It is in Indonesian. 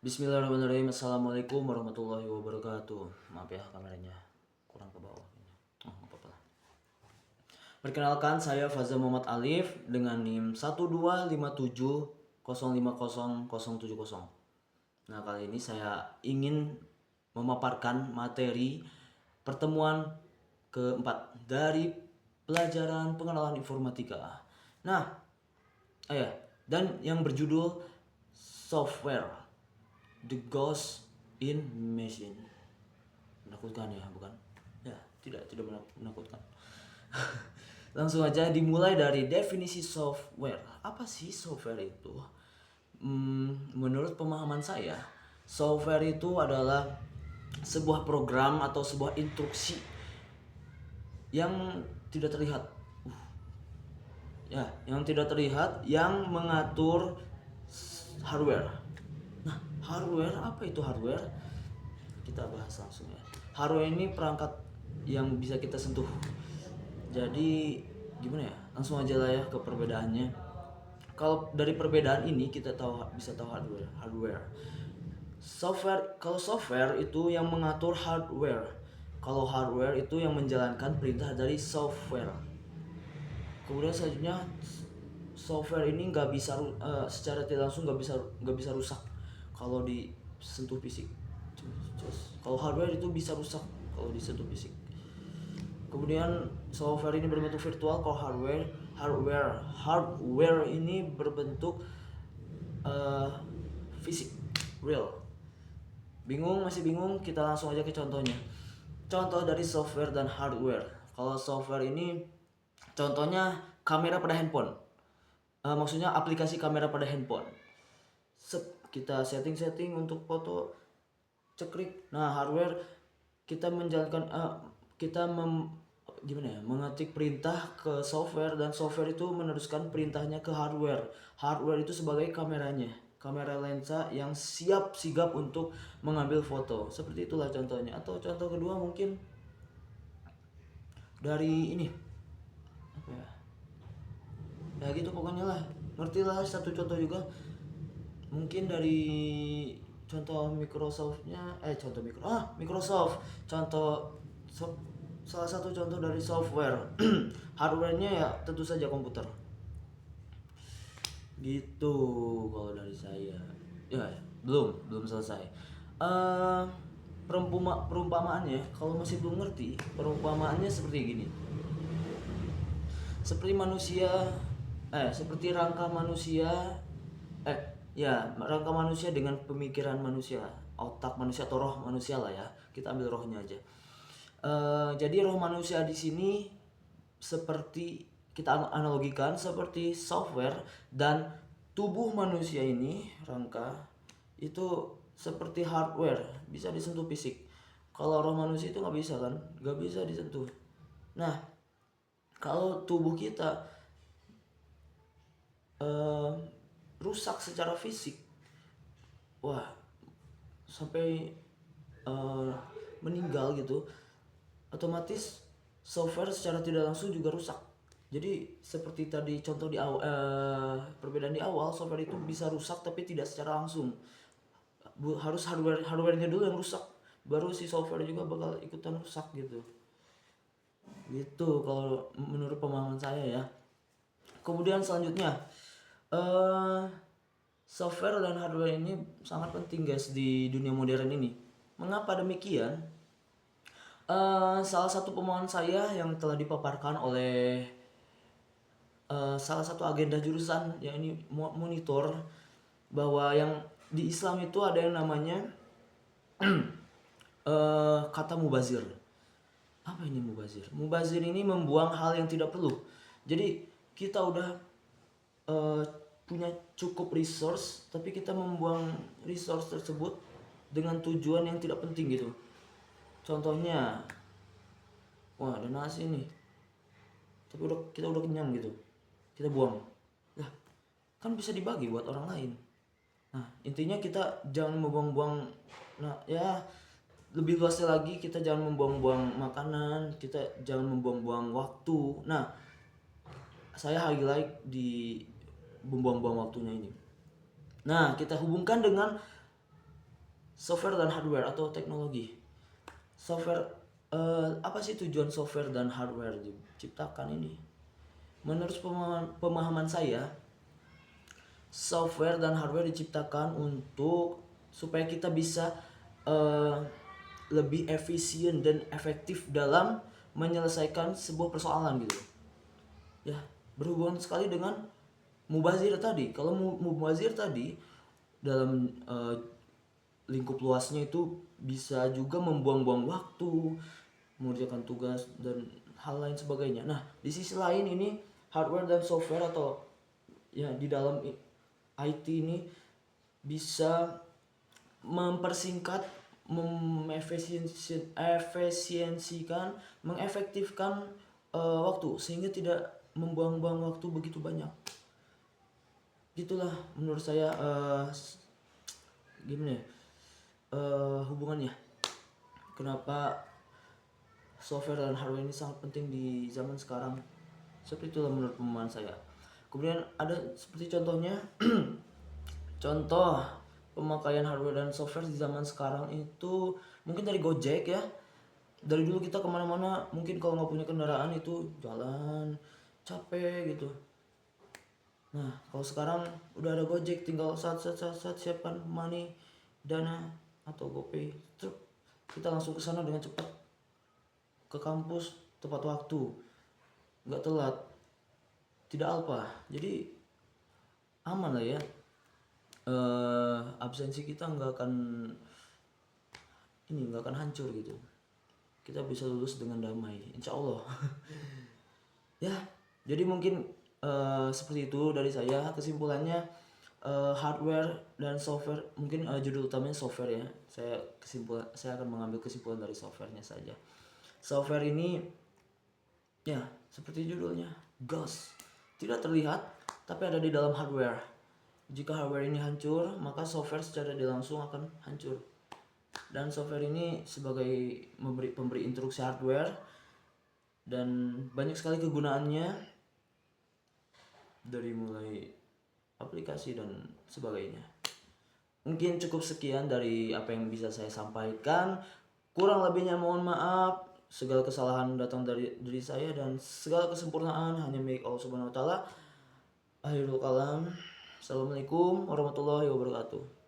Bismillahirrahmanirrahim. Assalamualaikum warahmatullahi wabarakatuh. Maaf ya kameranya kurang ke bawah. Oh, nggak apa-apa lah. Perkenalkan, saya Faza Muhammad Alif dengan NIM 1257050070. Nah, kali ini saya ingin memaparkan materi pertemuan keempat dari pelajaran pengenalan informatika. Nah, dan yang berjudul software. The Ghost in Machine. Menakutkan ya, bukan? Ya, tidak menakutkan. Langsung aja dimulai dari definisi software. Apa sih software itu? Menurut pemahaman saya, software itu adalah sebuah program atau sebuah instruksi yang tidak terlihat. Yang tidak terlihat yang mengatur hardware. Nah, hardware, apa itu hardware? Kita bahas langsung ya. Hardware ini perangkat yang bisa kita sentuh. Jadi gimana ya? Langsung aja lah ya ke perbedaannya. Kalau dari perbedaan ini kita bisa tahu hardware. Kalau software itu yang mengatur hardware. Kalau hardware itu yang menjalankan perintah dari software. Kemudian selanjutnya software ini nggak bisa secara tidak langsung nggak bisa rusak kalau disentuh fisik. Kalau hardware itu bisa rusak kalau disentuh fisik. Kemudian software ini berbentuk virtual. Kalau hardware ini berbentuk fisik, real. Masih bingung? Kita langsung aja ke contohnya. Contoh dari software dan hardware. Kalau software ini contohnya kamera pada handphone. Maksudnya aplikasi kamera pada handphone. Kita setting untuk foto, ceklik. Nah, hardware kita menjalankan mengetik perintah ke software dan software itu meneruskan perintahnya ke hardware. Hardware itu sebagai kameranya, kamera lensa yang sigap untuk mengambil foto. Seperti itulah contohnya. Atau contoh kedua mungkin dari ini apa ya? Ya gitu pokoknya lah. Ngertilah satu contoh juga. Mungkin dari contoh Microsoft. Salah satu contoh dari software. Hardware-nya ya tentu saja komputer. Gitu kalau dari saya. Ya, belum selesai. Perumpamaannya kalau masih belum ngerti, perumpamaannya seperti gini. Seperti rangka manusia dengan pemikiran manusia, otak manusia atau roh manusia lah ya. Kita ambil rohnya aja. Jadi roh manusia di sini seperti kita analogikan seperti software, dan tubuh manusia ini rangka itu seperti hardware, bisa disentuh fisik. Kalau roh manusia itu nggak bisa disentuh. Nah, kalau tubuh kita rusak secara fisik, sampai meninggal gitu, otomatis software secara tidak langsung juga rusak. Jadi seperti tadi contoh perbedaan di awal, software itu bisa rusak tapi tidak secara langsung. Harus hardware-nya dulu yang rusak, baru si software juga bakal ikutan rusak gitu. Gitu kalau menurut pemahaman saya ya. Kemudian selanjutnya, software dan hardware ini sangat penting guys di dunia modern ini. Mengapa demikian? Salah satu pemahaman saya yang telah dipaparkan oleh salah satu agenda jurusan yang ini monitor, bahwa yang di Islam itu ada yang namanya kata mubazir. Apa ini mubazir? Mubazir ini membuang hal yang tidak perlu. Jadi kita udah punya cukup resource, tapi kita membuang resource tersebut dengan tujuan yang tidak penting gitu. Contohnya, ada nasi nih, tapi kita udah kenyang gitu, kita buang. Lah, kan bisa dibagi buat orang lain. Nah, intinya kita jangan membuang-buang. Nah, ya lebih luasnya lagi, kita jangan membuang-buang makanan, kita jangan membuang-buang waktu. Nah, saya highlight di membuang-buang waktunya ini. Nah, kita hubungkan dengan software dan hardware atau teknologi. Software, apa sih tujuan software dan hardware diciptakan ini? Menurut pemahaman saya, software dan hardware diciptakan untuk supaya kita bisa eh, lebih efisien dan efektif dalam menyelesaikan sebuah persoalan gitu. Ya, berhubungan sekali dengan mubazir tadi. Kalau mubazir tadi dalam lingkup luasnya itu bisa juga membuang-buang waktu, mengerjakan tugas dan hal lain sebagainya. Nah, di sisi lain ini hardware dan software atau ya di dalam IT ini bisa mempersingkat, efisiensikan, mengefektifkan waktu sehingga tidak membuang-buang waktu begitu banyak. Gitulah menurut saya gimana ya? Hubungannya. Kenapa software dan hardware ini sangat penting di zaman sekarang. Seperti itulah menurut pemahaman saya. Kemudian ada seperti contohnya contoh pemakaian hardware dan software di zaman sekarang itu mungkin dari Gojek ya. Dari dulu kita kemana-mana mungkin kalau nggak punya kendaraan itu jalan capek gitu. Nah kalau sekarang udah ada Gojek, tinggal saat siapkan money, dana atau GoPay, kita langsung ke sana dengan cepat, ke kampus tepat waktu, nggak telat, tidak alpa. Jadi aman lah ya. Absensi kita nggak akan hancur gitu. Kita bisa lulus dengan damai, insya Allah. Ya, jadi mungkin seperti itu dari saya. Kesimpulannya hardware dan software, mungkin judul utamanya software ya. Saya akan mengambil kesimpulan dari softwarenya saja. Software ini ya seperti judulnya, ghost, tidak terlihat tapi ada di dalam hardware. Jika hardware ini hancur, maka software secara tidak langsung akan hancur. Dan software ini sebagai pemberi instruksi hardware dan banyak sekali kegunaannya, dari mulai aplikasi dan sebagainya. Mungkin cukup sekian dari apa yang bisa saya sampaikan. Kurang lebihnya mohon maaf. Segala kesalahan datang dari diri saya dan segala kesempurnaan hanya milik Allah Subhanahu wa taala. Akhirul kalam. Assalamualaikum warahmatullahi wabarakatuh.